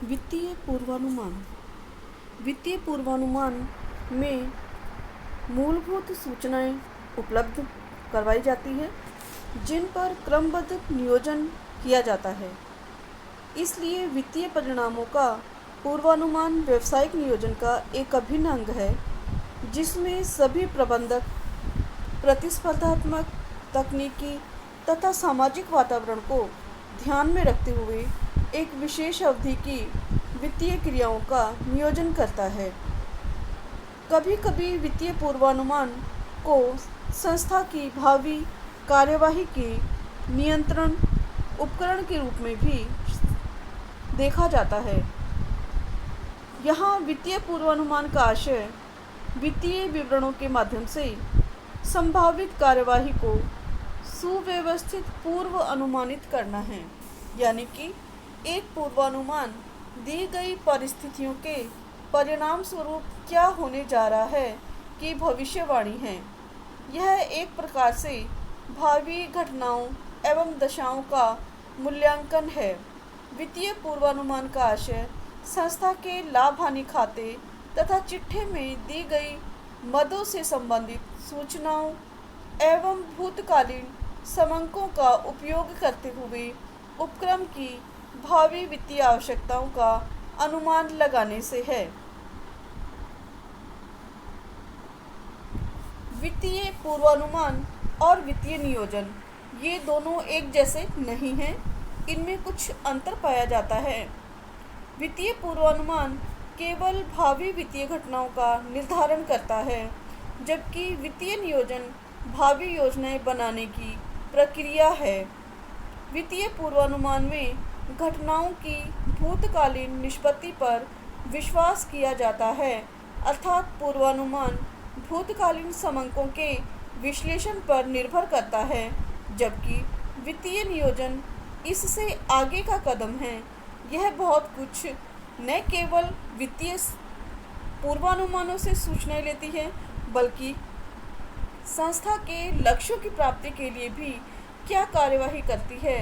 वित्तीय पूर्वानुमान। वित्तीय पूर्वानुमान में मूलभूत सूचनाएं उपलब्ध करवाई जाती है जिन पर क्रमबद्ध नियोजन किया जाता है। इसलिए वित्तीय परिणामों का पूर्वानुमान व्यावसायिक नियोजन का एक अभिन्न अंग है, जिसमें सभी प्रबंधक प्रतिस्पर्धात्मक, तकनीकी तथा सामाजिक वातावरण को ध्यान में रखते हुए एक विशेष अवधि की वित्तीय क्रियाओं का नियोजन करता है। कभी कभी वित्तीय पूर्वानुमान को संस्था की भावी कार्यवाही के नियंत्रण उपकरण के रूप में भी देखा जाता है। यहाँ वित्तीय पूर्वानुमान का आशय वित्तीय विवरणों के माध्यम से संभावित कार्यवाही को सुव्यवस्थित पूर्व अनुमानित करना है। यानी कि एक पूर्वानुमान दी गई परिस्थितियों के परिणाम स्वरूप क्या होने जा रहा है की भविष्यवाणी है। यह एक प्रकार से भावी घटनाओं एवं दशाओं का मूल्यांकन है। वित्तीय पूर्वानुमान का आशय संस्था के लाभ हानि खाते तथा चिट्ठे में दी गई मदों से संबंधित सूचनाओं एवं भूतकालीन समंकों का उपयोग करते हुए उपक्रम की भावी वित्तीय आवश्यकताओं का अनुमान लगाने से है। वित्तीय पूर्वानुमान और वित्तीय नियोजन ये दोनों एक जैसे नहीं हैं, इनमें कुछ अंतर पाया जाता है। वित्तीय पूर्वानुमान केवल भावी वित्तीय घटनाओं का निर्धारण करता है, जबकि वित्तीय नियोजन भावी योजनाएं बनाने की प्रक्रिया है। वित्तीय पूर्वानुमान में घटनाओं की भूतकालीन निष्पत्ति पर विश्वास किया जाता है, अर्थात पूर्वानुमान भूतकालीन समंकों के विश्लेषण पर निर्भर करता है, जबकि वित्तीय नियोजन इससे आगे का कदम है। यह बहुत कुछ न केवल वित्तीय पूर्वानुमानों से सूचनाएं लेती है, बल्कि संस्था के लक्ष्यों की प्राप्ति के लिए भी क्या कार्यवाही करती है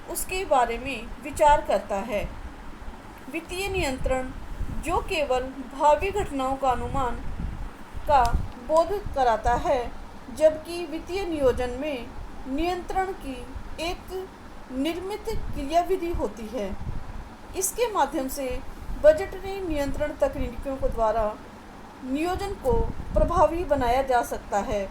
उसके बारे में विचार करता है। वित्तीय नियंत्रण जो केवल भावी घटनाओं का अनुमान का बोध कराता है, जबकि वित्तीय नियोजन में नियंत्रण की एक निर्मित क्रियाविधि होती है। इसके माध्यम से बजटरी नियंत्रण तकनीकों के द्वारा नियोजन को प्रभावी बनाया जा सकता है।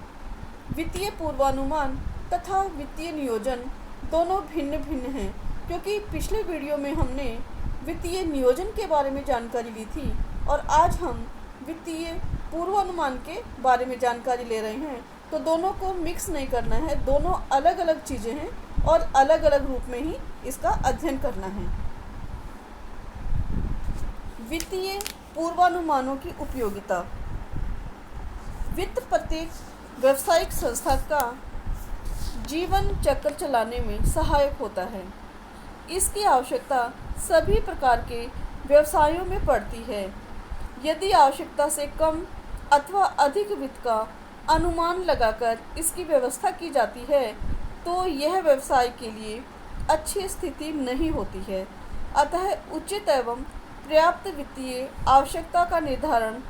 वित्तीय पूर्वानुमान तथा वित्तीय नियोजन दोनों भिन्न भिन्न हैं, क्योंकि पिछले वीडियो में हमने वित्तीय नियोजन के बारे में जानकारी ली थी और आज हम वित्तीय पूर्वानुमान के बारे में जानकारी ले रहे हैं। तो दोनों को मिक्स नहीं करना है, दोनों अलग अलग चीज़ें हैं और अलग अलग रूप में ही इसका अध्ययन करना है। वित्तीय पूर्वानुमानों की उपयोगिता। वित्त प्रत्येक व्यावसायिक संस्था का जीवन चक्र चलाने में सहायक होता है। इसकी आवश्यकता सभी प्रकार के व्यवसायों में पड़ती है। यदि आवश्यकता से कम अथवा अधिक वित्त का अनुमान लगाकर इसकी व्यवस्था की जाती है, तो यह व्यवसाय के लिए अच्छी स्थिति नहीं होती है। अतः उचित एवं पर्याप्त वित्तीय आवश्यकता का निर्धारण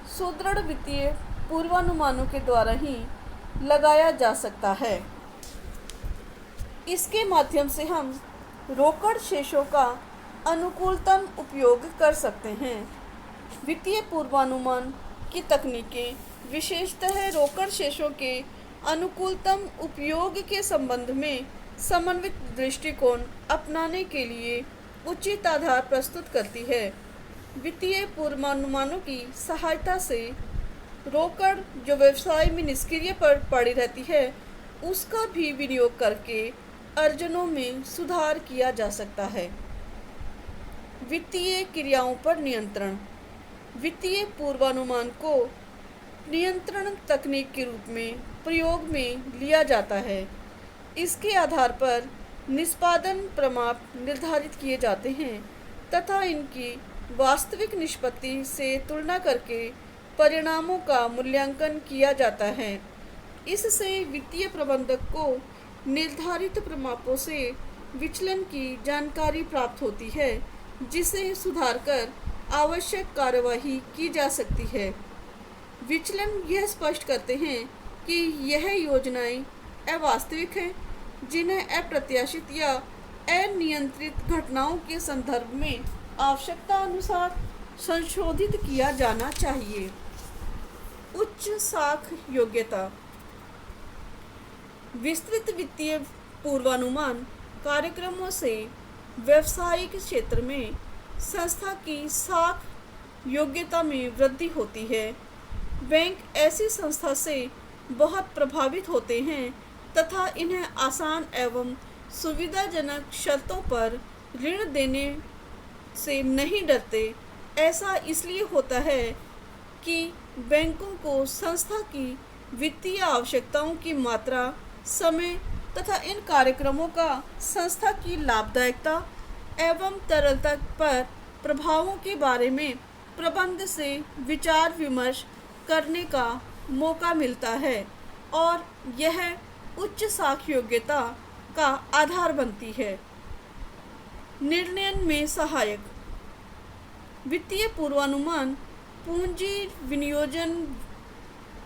सुदृढ़ वित्तीय पूर्वानुमानों के द्वारा ही लगाया जा सकता है। इसके माध्यम से हम रोकड़ शेषों का अनुकूलतम उपयोग कर सकते हैं। वित्तीय पूर्वानुमान की तकनीकें विशेषतः रोकड़ शेषों के अनुकूलतम उपयोग के संबंध में समन्वित दृष्टिकोण अपनाने के लिए उचित आधार प्रस्तुत करती है। वित्तीय पूर्वानुमानों की सहायता से रोकड़ जो व्यवसाय में निष्क्रिय पर पड़ी रहती है, उसका भी विनियोग करके अर्जनों में सुधार किया जा सकता है। वित्तीय क्रियाओं पर नियंत्रण। वित्तीय पूर्वानुमान को नियंत्रण तकनीक के रूप में प्रयोग में लिया जाता है। इसके आधार पर निष्पादन प्रमाप निर्धारित किए जाते हैं तथा इनकी वास्तविक निष्पत्ति से तुलना करके परिणामों का मूल्यांकन किया जाता है। इससे वित्तीय प्रबंधक को निर्धारित प्रमापों से विचलन की जानकारी प्राप्त होती है जिसे सुधारकर आवश्यक कार्यवाही की जा सकती है। विचलन यह स्पष्ट करते हैं कि यह योजनाएं अवास्तविक हैं, जिन्हें अप्रत्याशित या अनियंत्रित घटनाओं के संदर्भ में आवश्यकता अनुसार संशोधित किया जाना चाहिए। उच्च साख योग्यता। विस्तृत वित्तीय पूर्वानुमान कार्यक्रमों से व्यावसायिक क्षेत्र में संस्था की साख योग्यता में वृद्धि होती है। बैंक ऐसी संस्था से बहुत प्रभावित होते हैं तथा इन्हें आसान एवं सुविधाजनक शर्तों पर ऋण देने से नहीं डरते। ऐसा इसलिए होता है कि बैंकों को संस्था की वित्तीय आवश्यकताओं की मात्रा, समय तथा इन कार्यक्रमों का संस्था की लाभदायकता एवं तरलता पर प्रभावों के बारे में प्रबंध से विचार विमर्श करने का मौका मिलता है और यह उच्च साख योग्यता का आधार बनती है। निर्णय में सहायक। वित्तीय पूर्वानुमान पूंजी विनियोजन,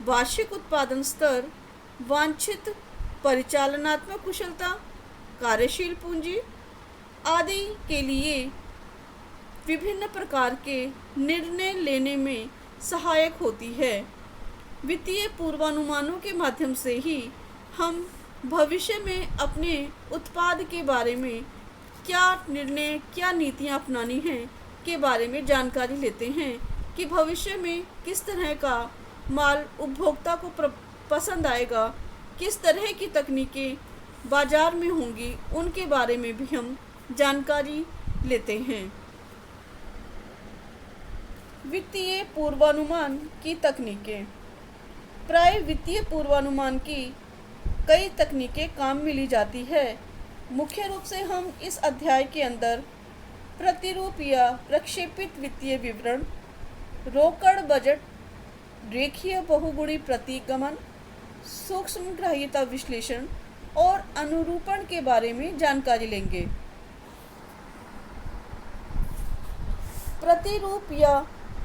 वार्षिक उत्पादन स्तर, वांछित परिचालनात्मक कुशलता, कार्यशील पूंजी आदि के लिए विभिन्न प्रकार के निर्णय लेने में सहायक होती है। वित्तीय पूर्वानुमानों के माध्यम से ही हम भविष्य में अपने उत्पाद के बारे में क्या निर्णय, क्या नीतियां अपनानी हैं के बारे में जानकारी लेते हैं कि भविष्य में किस तरह का माल उपभोक्ता को पसंद आएगा, किस तरह की तकनीकें बाजार में होंगी, उनके बारे में भी हम जानकारी लेते हैं। वित्तीय पूर्वानुमान की तकनीकें। प्राय वित्तीय पूर्वानुमान की कई तकनीकें काम में ली जाती है। मुख्य रूप से हम इस अध्याय के अंदर प्रतिरूप या प्रक्षेपित वित्तीय विवरण, रोकड़ बजट, रेखीय बहुगुणी प्रतिगमन, सूक्ष्म ग्राह्यता विश्लेषण और अनुरूपण के बारे में जानकारी लेंगे। प्रतिरूप या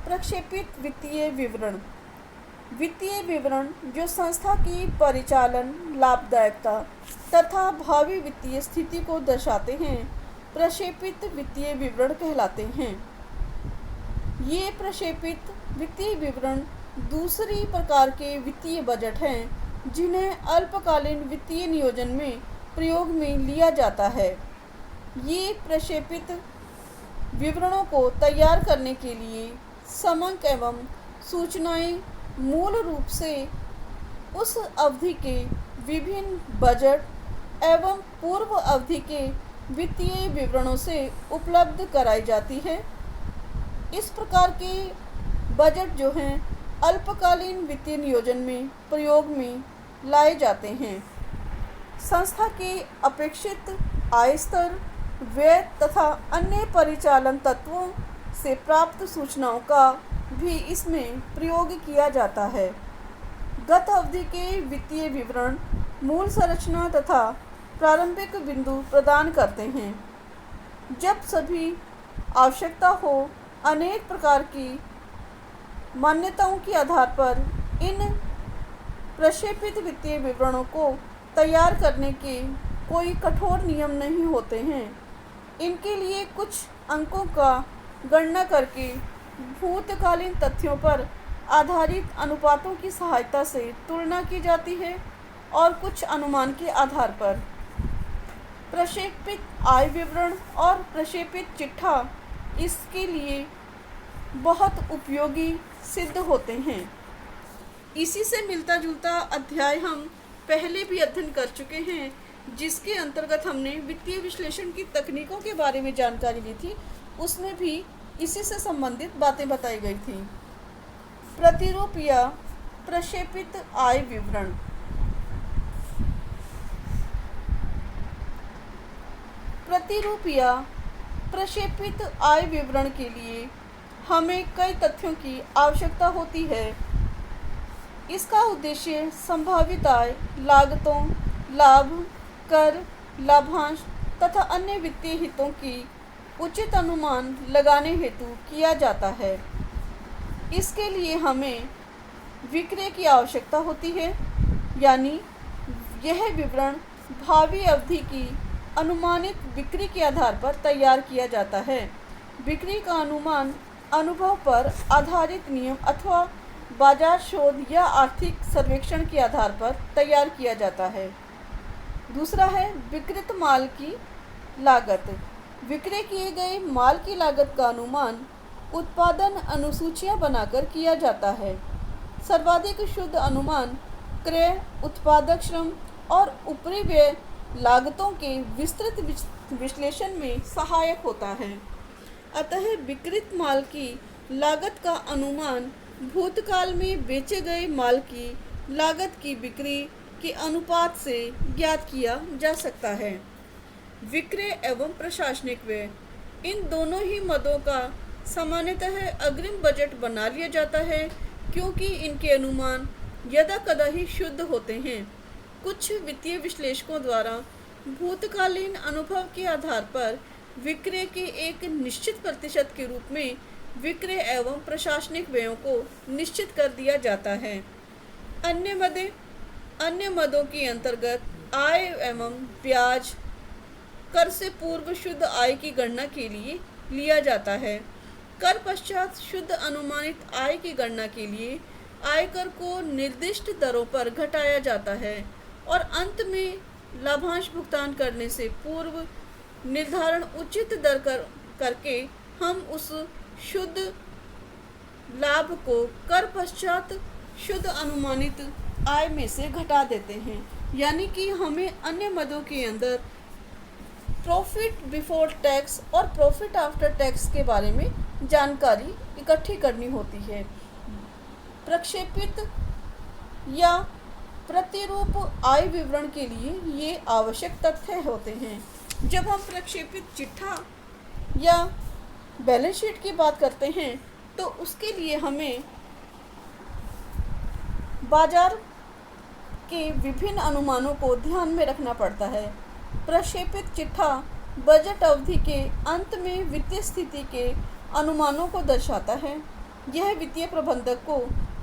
प्रक्षेपित वित्तीय विवरण। वित्तीय विवरण जो संस्था की परिचालन लाभदायकता तथा भावी वित्तीय स्थिति को दर्शाते हैं, प्रक्षेपित वित्तीय विवरण कहलाते हैं। ये प्रक्षेपित वित्तीय विवरण दूसरी प्रकार के वित्तीय बजट हैं जिन्हें अल्पकालीन वित्तीय नियोजन में प्रयोग में लिया जाता है। ये प्रक्षेपित विवरणों को तैयार करने के लिए समंक एवं सूचनाएं मूल रूप से उस अवधि के विभिन्न बजट एवं पूर्व अवधि के वित्तीय विवरणों से उपलब्ध कराई जाती है। इस प्रकार के बजट जो हैं अल्पकालीन वित्तीय नियोजन में प्रयोग में लाए जाते हैं। संस्था के अपेक्षित आय स्तर, व्यय तथा अन्य परिचालन तत्वों से प्राप्त सूचनाओं का भी इसमें प्रयोग किया जाता है। गत अवधि के वित्तीय विवरण मूल संरचना तथा प्रारंभिक बिंदु प्रदान करते हैं। जब सभी आवश्यकता हो, अनेक प्रकार की मान्यताओं के आधार पर इन प्रक्षेपित वित्तीय विवरणों को तैयार करने के कोई कठोर नियम नहीं होते हैं। इनके लिए कुछ अंकों का गणना करके भूतकालीन तथ्यों पर आधारित अनुपातों की सहायता से तुलना की जाती है और कुछ अनुमान के आधार पर प्रक्षेपित आय विवरण और प्रक्षेपित चिट्ठा इसके लिए बहुत उपयोगी सिद्ध होते हैं। इसी से मिलता जुलता अध्याय हम पहले भी अध्ययन कर चुके हैं, जिसके अंतर्गत हमने वित्तीय विश्लेषण की तकनीकों के बारे में जानकारी ली थी। उसमें भी इसी से संबंधित बातें बताई गई थी। प्रतिरूप या प्रक्षेपित आय विवरण। प्रतिरूप या प्रक्षेपित आय विवरण के लिए हमें कई तथ्यों की आवश्यकता होती है। इसका उद्देश्य संभावित आय, लागतों, लाभ, कर, लाभांश तथा अन्य वित्तीय हितों की उचित अनुमान लगाने हेतु किया जाता है। इसके लिए हमें विक्रय की आवश्यकता होती है, यानी यह विवरण भावी अवधि की अनुमानित बिक्री के आधार पर तैयार किया जाता है। बिक्री का अनुमान अनुभव पर आधारित नियम अथवा बाजार शोध या आर्थिक सर्वेक्षण के आधार पर तैयार किया जाता है। दूसरा है विक्रय माल की लागत। विक्रय किए गए माल की लागत का अनुमान उत्पादन अनुसूचियां बनाकर किया जाता है। सर्वाधिक शुद्ध अनुमान क्रय, उत्पादक श्रम और उपरि व्यय लागतों के विस्तृत विश्लेषण में सहायक होता है। अतः विक्रयित माल की लागत का अनुमान भूतकाल में बेचे गए माल की लागत की बिक्री के अनुपात से ज्ञात किया जा सकता है। विक्रय एवं प्रशासनिक व्यय, इन दोनों ही मदों का सामान्यतः अग्रिम बजट बना लिया जाता है, क्योंकि इनके अनुमान यदा कदा ही शुद्ध होते हैं। कुछ वित्तीय विश्लेषकों द्वारा भूतकालीन अनुभव के आधार पर विक्रय के एक निश्चित प्रतिशत के रूप में विक्रय एवं प्रशासनिक व्ययों को निश्चित कर दिया जाता है। अन्य मदों के अंतर्गत आय एवं ब्याज कर से पूर्व शुद्ध आय की गणना के लिए लिया जाता है। कर पश्चात शुद्ध अनुमानित आय की गणना के लिए आयकर को निर्दिष्ट दरों पर घटाया जाता है और अंत में लाभांश भुगतान करने से पूर्व निर्धारण उचित दर करके हम उस शुद्ध लाभ को कर पश्चात शुद्ध अनुमानित आय में से घटा देते हैं। यानी कि हमें अन्य मदों के अंदर प्रॉफिट बिफोर टैक्स और प्रॉफिट आफ्टर टैक्स के बारे में जानकारी इकट्ठी करनी होती है। प्रक्षेपित या प्रतिरूप आय विवरण के लिए ये आवश्यक तथ्य होते हैं। जब हम प्रक्षेपित चिट्ठा या बैलेंस शीट की बात करते हैं तो उसके लिए हमें बाजार के विभिन्न अनुमानों को ध्यान में रखना पड़ता है। प्रक्षेपित चिट्ठा बजट अवधि के अंत में वित्तीय स्थिति के अनुमानों को दर्शाता है। यह वित्तीय प्रबंधक को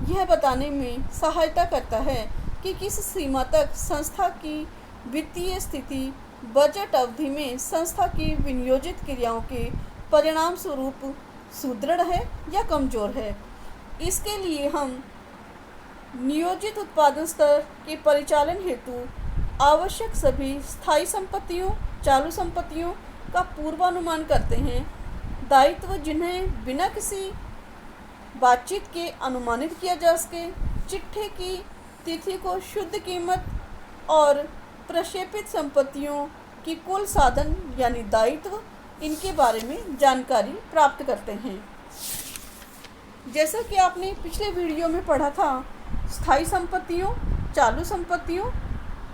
यह बताने में सहायता करता है कि किस सीमा तक संस्था की वित्तीय स्थिति बजट अवधि में संस्था की विनियोजित क्रियाओं के परिणाम स्वरूप सुदृढ़ है या कमजोर है। इसके लिए हम नियोजित उत्पादन स्तर के परिचालन हेतु आवश्यक सभी स्थायी संपत्तियों, चालू संपत्तियों का पूर्वानुमान करते हैं। दायित्व जिन्हें बिना किसी बातचीत के अनुमानित किया जा सके, चिट्ठे की तिथि को शुद्ध कीमत और प्रक्षेपित संपत्तियों की कुल साधन यानी दायित्व, इनके बारे में जानकारी प्राप्त करते हैं। जैसा कि आपने पिछले वीडियो में पढ़ा था, स्थायी संपत्तियों, चालू संपत्तियों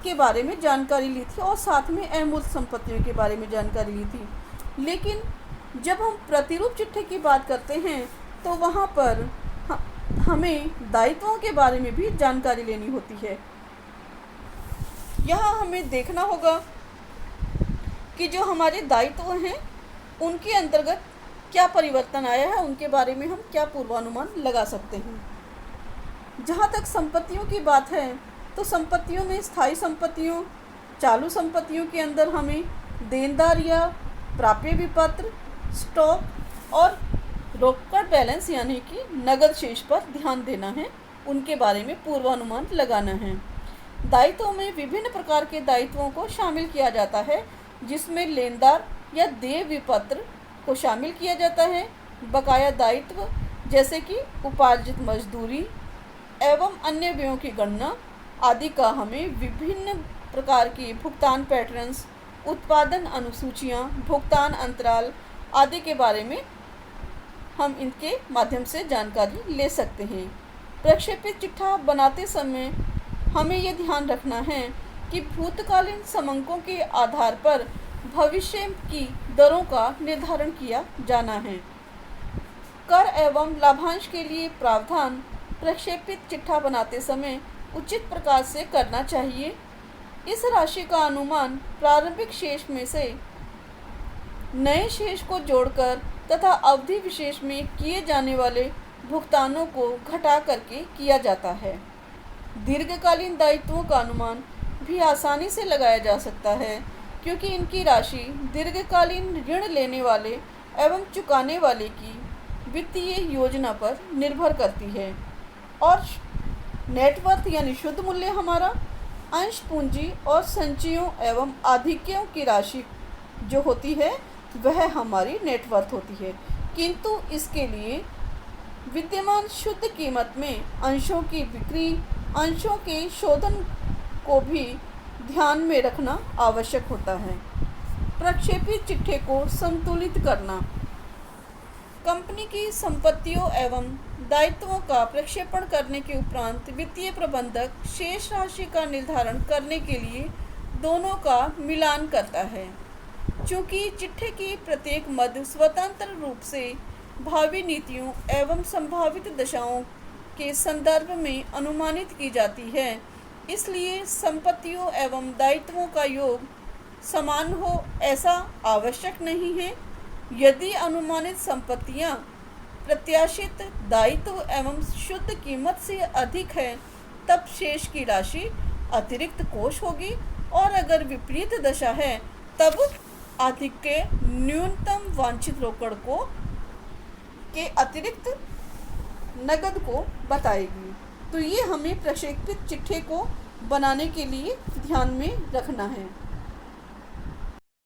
के बारे में जानकारी ली थी और साथ में अमूर्त संपत्तियों के बारे में जानकारी ली थी। लेकिन जब हम प्रतिरूप चिट्ठे की बात करते हैं तो वहाँ पर हमें दायित्वों के बारे में भी जानकारी लेनी होती है। यहाँ हमें देखना होगा कि जो हमारे दायित्व हैं उनके अंतर्गत क्या परिवर्तन आया है, उनके बारे में हम क्या पूर्वानुमान लगा सकते हैं। जहाँ तक संपत्तियों की बात है तो संपत्तियों में स्थायी संपत्तियों, चालू संपत्तियों के अंदर हमें देनदार या प्राप्य विपत्र, स्टॉक और रोकड़ बैलेंस यानी कि नगद शेष पर ध्यान देना है, उनके बारे में पूर्वानुमान लगाना है। दायित्वों में विभिन्न प्रकार के दायित्वों को शामिल किया जाता है, जिसमें लेनदार या देय विपत्र को शामिल किया जाता है। बकाया दायित्व जैसे कि उपार्जित मजदूरी एवं अन्य व्ययों की गणना आदि का हमें विभिन्न प्रकार के भुगतान पैटर्न्स, उत्पादन अनुसूचियाँ, भुगतान अंतराल आदि के बारे में हम इनके माध्यम से जानकारी ले सकते हैं। प्रक्षेपित चिट्ठा बनाते समय हमें यह ध्यान रखना है कि भूतकालीन समंकों के आधार पर भविष्य की दरों का निर्धारण किया जाना है। कर एवं लाभांश के लिए प्रावधान प्रक्षेपित चिट्ठा बनाते समय उचित प्रकार से करना चाहिए। इस राशि का अनुमान प्रारंभिक शेष में से नए शेष को जोड़कर तथा अवधि विशेष में किए जाने वाले भुगतानों को घटा करके किया जाता है। दीर्घकालीन दायित्वों का अनुमान भी आसानी से लगाया जा सकता है, क्योंकि इनकी राशि दीर्घकालीन ऋण लेने वाले एवं चुकाने वाले की वित्तीय योजना पर निर्भर करती है। और नेटवर्थ यानी शुद्ध मूल्य हमारा अंश पूंजी और संचयों एवं आधिक्यों की राशि जो होती है वह हमारी नेटवर्थ होती है। किंतु इसके लिए विद्यमान शुद्ध कीमत में अंशों की बिक्री, अंशों के शोधन को भी ध्यान में रखना आवश्यक होता है। प्रक्षेपित चिट्ठे को संतुलित करना। कंपनी की संपत्तियों एवं दायित्वों का प्रक्षेपण करने के उपरांत वित्तीय प्रबंधक शेष राशि का निर्धारण करने के लिए दोनों का मिलान करता है। चूँकि चिट्ठे की प्रत्येक मद स्वतंत्र रूप से भावी नीतियों एवं संभावित दशाओं के संदर्भ में अनुमानित की जाती है, इसलिए संपत्तियों एवं दायित्वों का योग समान हो ऐसा आवश्यक नहीं है। यदि अनुमानित संपत्तियां प्रत्याशित दायित्व एवं शुद्ध कीमत से अधिक है, तब शेष की राशि अतिरिक्त कोष होगी, और अगर विपरीत दशा है तब अधिक के न्यूनतम वांछित रोकड़ को के अतिरिक्त नकद को बताएगी। तो ये हमें प्रक्षेपित चिट्ठे को बनाने के लिए ध्यान में रखना है।